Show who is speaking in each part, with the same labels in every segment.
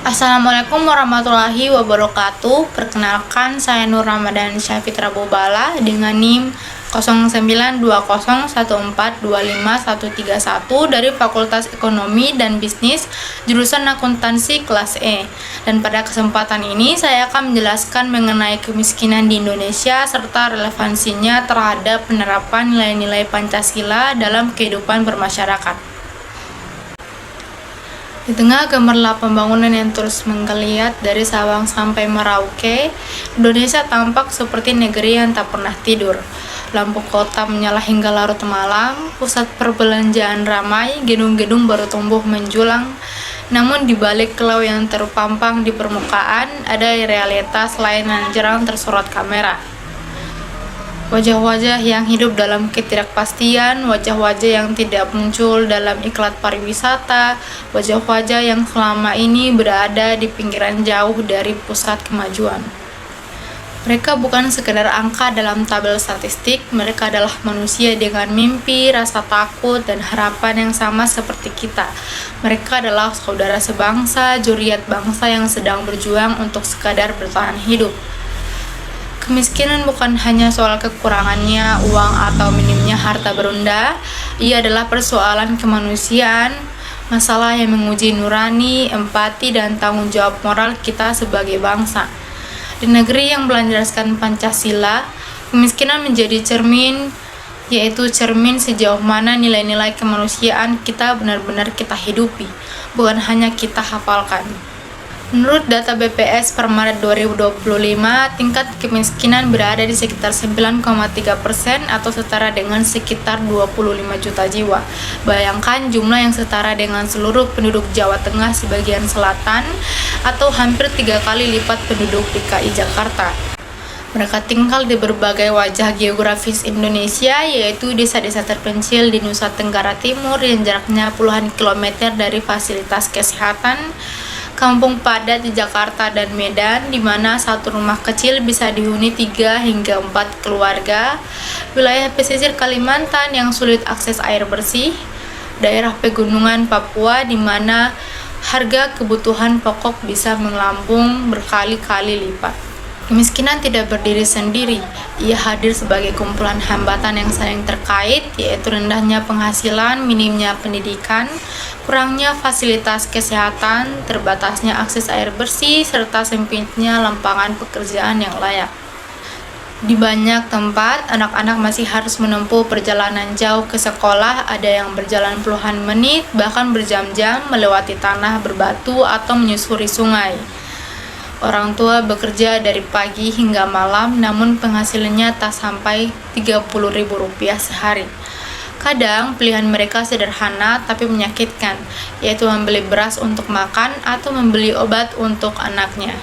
Speaker 1: Assalamualaikum warahmatullahi wabarakatuh. Perkenalkan, saya Nur Ramadan Syafitra Bobala dengan NIM 092014251131 dari Fakultas Ekonomi dan Bisnis jurusan Akuntansi kelas E. Dan pada kesempatan ini saya akan menjelaskan mengenai kemiskinan di Indonesia serta relevansinya terhadap penerapan nilai-nilai Pancasila dalam kehidupan bermasyarakat. Di tengah gemerlap pembangunan yang terus menggeliat dari Sabang sampai Merauke, Indonesia tampak seperti negeri yang tak pernah tidur. Lampu kota menyala hingga larut malam, pusat perbelanjaan ramai, gedung-gedung baru tumbuh menjulang. Namun di balik kelau yang terpampang di permukaan, ada realitas lain yang jarang tersorot kamera. Wajah-wajah yang hidup dalam ketidakpastian, wajah-wajah yang tidak muncul dalam iklan pariwisata, wajah-wajah yang selama ini berada di pinggiran jauh dari pusat kemajuan. Mereka bukan sekedar angka dalam tabel statistik, mereka adalah manusia dengan mimpi, rasa takut, dan harapan yang sama seperti kita. Mereka adalah saudara sebangsa, zuriat bangsa yang sedang berjuang untuk sekadar bertahan hidup. Kemiskinan bukan hanya soal kekurangannya uang atau minimnya harta benda, ia adalah persoalan kemanusiaan, masalah yang menguji nurani, empati, dan tanggung jawab moral kita sebagai bangsa. Di negeri yang berlandaskan Pancasila, kemiskinan menjadi cermin, yaitu cermin sejauh mana nilai-nilai kemanusiaan kita benar-benar kita hidupi, bukan hanya kita hafalkan. Menurut data BPS per Maret 2025, tingkat kemiskinan berada di sekitar 9,3% atau setara dengan sekitar 25 juta jiwa. Bayangkan jumlah yang setara dengan seluruh penduduk Jawa Tengah sebagian selatan atau hampir 3 kali lipat penduduk DKI Jakarta. Mereka tinggal di berbagai wajah geografis Indonesia, yaitu desa-desa terpencil di Nusa Tenggara Timur yang jaraknya puluhan kilometer dari fasilitas kesehatan, kampung padat di Jakarta dan Medan, di mana satu rumah kecil bisa dihuni 3 hingga 4 keluarga, wilayah pesisir Kalimantan yang sulit akses air bersih, daerah pegunungan Papua di mana harga kebutuhan pokok bisa melambung berkali-kali lipat. Kemiskinan tidak berdiri sendiri, ia hadir sebagai kumpulan hambatan yang saling terkait, yaitu rendahnya penghasilan, minimnya pendidikan, kurangnya fasilitas kesehatan, terbatasnya akses air bersih, serta sempitnya lapangan pekerjaan yang layak. Di banyak tempat, anak-anak masih harus menempuh perjalanan jauh ke sekolah, ada yang berjalan puluhan menit, bahkan berjam-jam melewati tanah berbatu atau menyusuri sungai. Orang tua bekerja dari pagi hingga malam, namun penghasilannya tak sampai Rp30.000 sehari. Kadang pilihan mereka sederhana tapi menyakitkan, yaitu membeli beras untuk makan atau membeli obat untuk anaknya.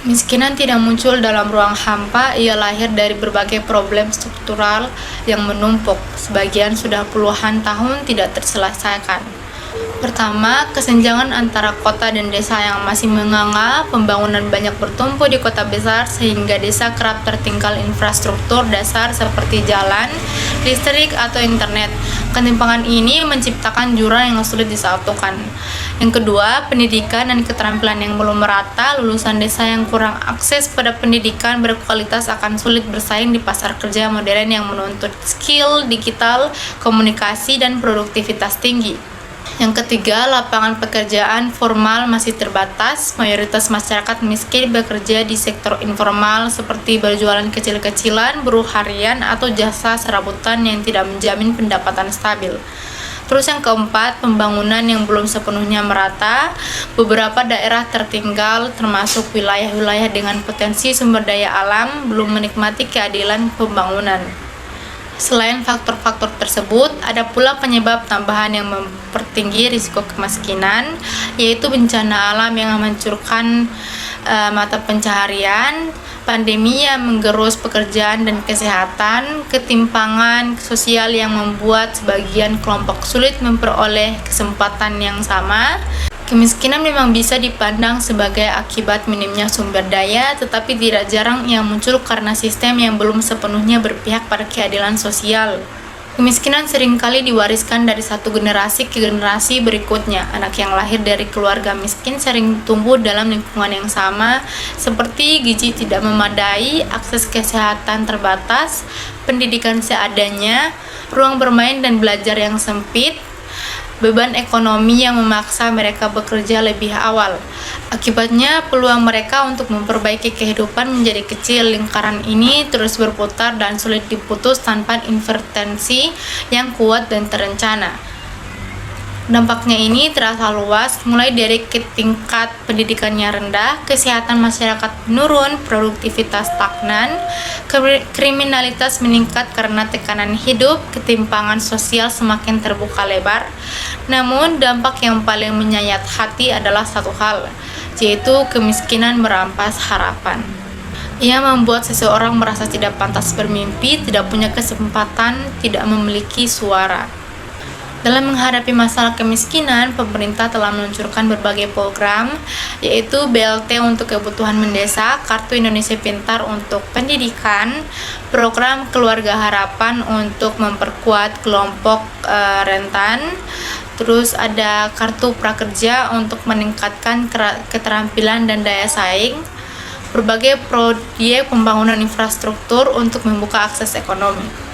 Speaker 1: Kemiskinan tidak muncul dalam ruang hampa, ia lahir dari berbagai problem struktural yang menumpuk, sebagian sudah puluhan tahun tidak terselesaikan. Pertama, kesenjangan antara kota dan desa yang masih menganga, pembangunan banyak bertumpu di kota besar sehingga desa kerap tertinggal infrastruktur dasar seperti jalan, listrik, atau internet. Ketimpangan ini menciptakan jurang yang sulit disatukan. Yang kedua, pendidikan dan keterampilan yang belum merata, lulusan desa yang kurang akses pada pendidikan berkualitas akan sulit bersaing di pasar kerja modern yang menuntut skill digital, komunikasi, dan produktivitas tinggi. Yang ketiga, lapangan pekerjaan formal masih terbatas. Mayoritas masyarakat miskin bekerja di sektor informal seperti berjualan kecil-kecilan, buruh harian, atau jasa serabutan yang tidak menjamin pendapatan stabil. Terus yang keempat, pembangunan yang belum sepenuhnya merata. Beberapa daerah tertinggal, termasuk wilayah-wilayah dengan potensi sumber daya alam, belum menikmati keadilan pembangunan. Selain faktor-faktor tersebut, ada pula penyebab tambahan yang mempertinggi risiko kemiskinan, yaitu bencana alam yang menghancurkan mata pencaharian, pandemi yang menggerus pekerjaan dan kesehatan, ketimpangan sosial yang membuat sebagian kelompok sulit memperoleh kesempatan yang sama. Kemiskinan memang bisa dipandang sebagai akibat minimnya sumber daya, tetapi tidak jarang ia muncul karena sistem yang belum sepenuhnya berpihak pada keadilan sosial. Kemiskinan seringkali diwariskan dari satu generasi ke generasi berikutnya. Anak yang lahir dari keluarga miskin sering tumbuh dalam lingkungan yang sama, seperti gizi tidak memadai, akses kesehatan terbatas, pendidikan seadanya, ruang bermain dan belajar yang sempit, beban ekonomi yang memaksa mereka bekerja lebih awal. Akibatnya, peluang mereka untuk memperbaiki kehidupan menjadi kecil. Lingkaran ini terus berputar dan sulit diputus tanpa intervensi yang kuat dan terencana. Dampaknya ini terasa luas, mulai dari tingkat pendidikannya rendah, kesehatan masyarakat menurun, produktivitas stagnan, kriminalitas meningkat karena tekanan hidup, ketimpangan sosial semakin terbuka lebar. Namun, dampak yang paling menyayat hati adalah satu hal, yaitu kemiskinan merampas harapan. Ia membuat seseorang merasa tidak pantas bermimpi, tidak punya kesempatan, tidak memiliki suara. Dalam menghadapi masalah kemiskinan, pemerintah telah meluncurkan berbagai program, yaitu BLT untuk kebutuhan mendesak, Kartu Indonesia Pintar untuk pendidikan, program Keluarga Harapan untuk memperkuat kelompok rentan, terus ada Kartu Prakerja untuk meningkatkan keterampilan dan daya saing, berbagai proyek pembangunan infrastruktur untuk membuka akses ekonomi.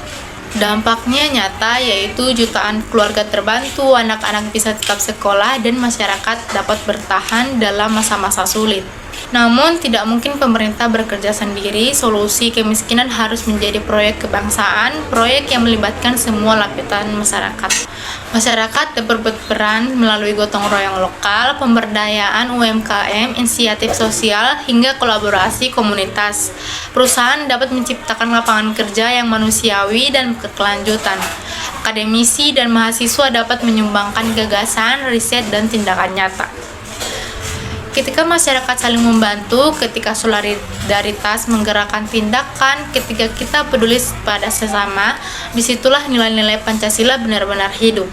Speaker 1: Dampaknya nyata, yaitu jutaan keluarga terbantu, anak-anak bisa tetap sekolah, dan masyarakat dapat bertahan dalam masa-masa sulit. Namun, tidak mungkin pemerintah bekerja sendiri. Solusi kemiskinan harus menjadi proyek kebangsaan, proyek yang melibatkan semua lapisan masyarakat. Masyarakat dapat berperan melalui gotong royong lokal, pemberdayaan UMKM, inisiatif sosial, hingga kolaborasi komunitas. Perusahaan dapat menciptakan lapangan kerja yang manusiawi dan berkelanjutan. Akademisi dan mahasiswa dapat menyumbangkan gagasan, riset, dan tindakan nyata. Ketika masyarakat saling membantu, ketika solidaritas menggerakkan tindakan, ketika kita peduli pada sesama, disitulah nilai-nilai Pancasila benar-benar hidup.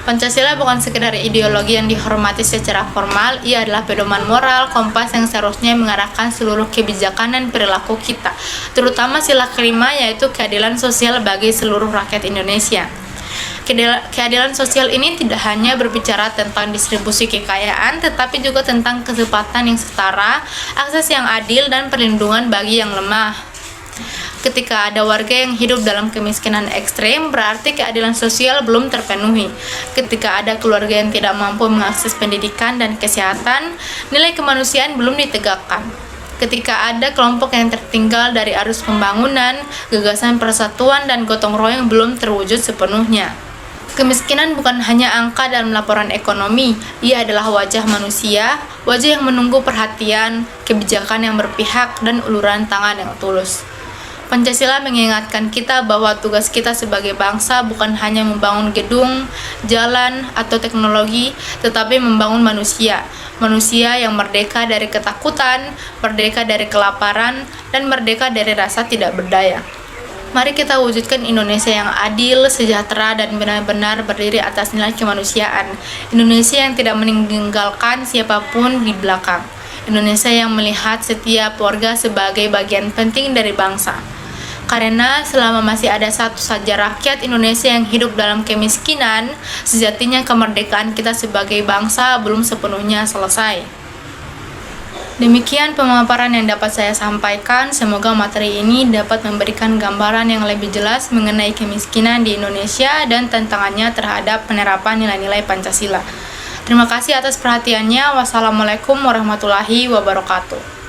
Speaker 1: Pancasila bukan sekedar ideologi yang dihormati secara formal, ia adalah pedoman moral, kompas yang seharusnya mengarahkan seluruh kebijakan dan perilaku kita, terutama sila kelima, yaitu keadilan sosial bagi seluruh rakyat Indonesia. Keadilan sosial ini tidak hanya berbicara tentang distribusi kekayaan, tetapi juga tentang kesempatan yang setara, akses yang adil, dan perlindungan bagi yang lemah. Ketika ada warga yang hidup dalam kemiskinan ekstrem, berarti keadilan sosial belum terpenuhi. Ketika ada keluarga yang tidak mampu mengakses pendidikan dan kesehatan, nilai kemanusiaan belum ditegakkan. Ketika ada kelompok yang tertinggal dari arus pembangunan, gagasan persatuan dan gotong royong belum terwujud sepenuhnya. Kemiskinan bukan hanya angka dalam laporan ekonomi, ia adalah wajah manusia, wajah yang menunggu perhatian, kebijakan yang berpihak, dan uluran tangan yang tulus. Pancasila mengingatkan kita bahwa tugas kita sebagai bangsa bukan hanya membangun gedung, jalan, atau teknologi, tetapi membangun manusia. Manusia yang merdeka dari ketakutan, merdeka dari kelaparan, dan merdeka dari rasa tidak berdaya. Mari kita wujudkan Indonesia yang adil, sejahtera, dan benar-benar berdiri atas nilai kemanusiaan. Indonesia yang tidak meninggalkan siapapun di belakang. Indonesia yang melihat setiap warga sebagai bagian penting dari bangsa. Karena selama masih ada satu saja rakyat Indonesia yang hidup dalam kemiskinan, sejatinya kemerdekaan kita sebagai bangsa belum sepenuhnya selesai. Demikian pemaparan yang dapat saya sampaikan. Semoga materi ini dapat memberikan gambaran yang lebih jelas mengenai kemiskinan di Indonesia dan tantangannya terhadap penerapan nilai-nilai Pancasila. Terima kasih atas perhatiannya. Wassalamualaikum warahmatullahi wabarakatuh.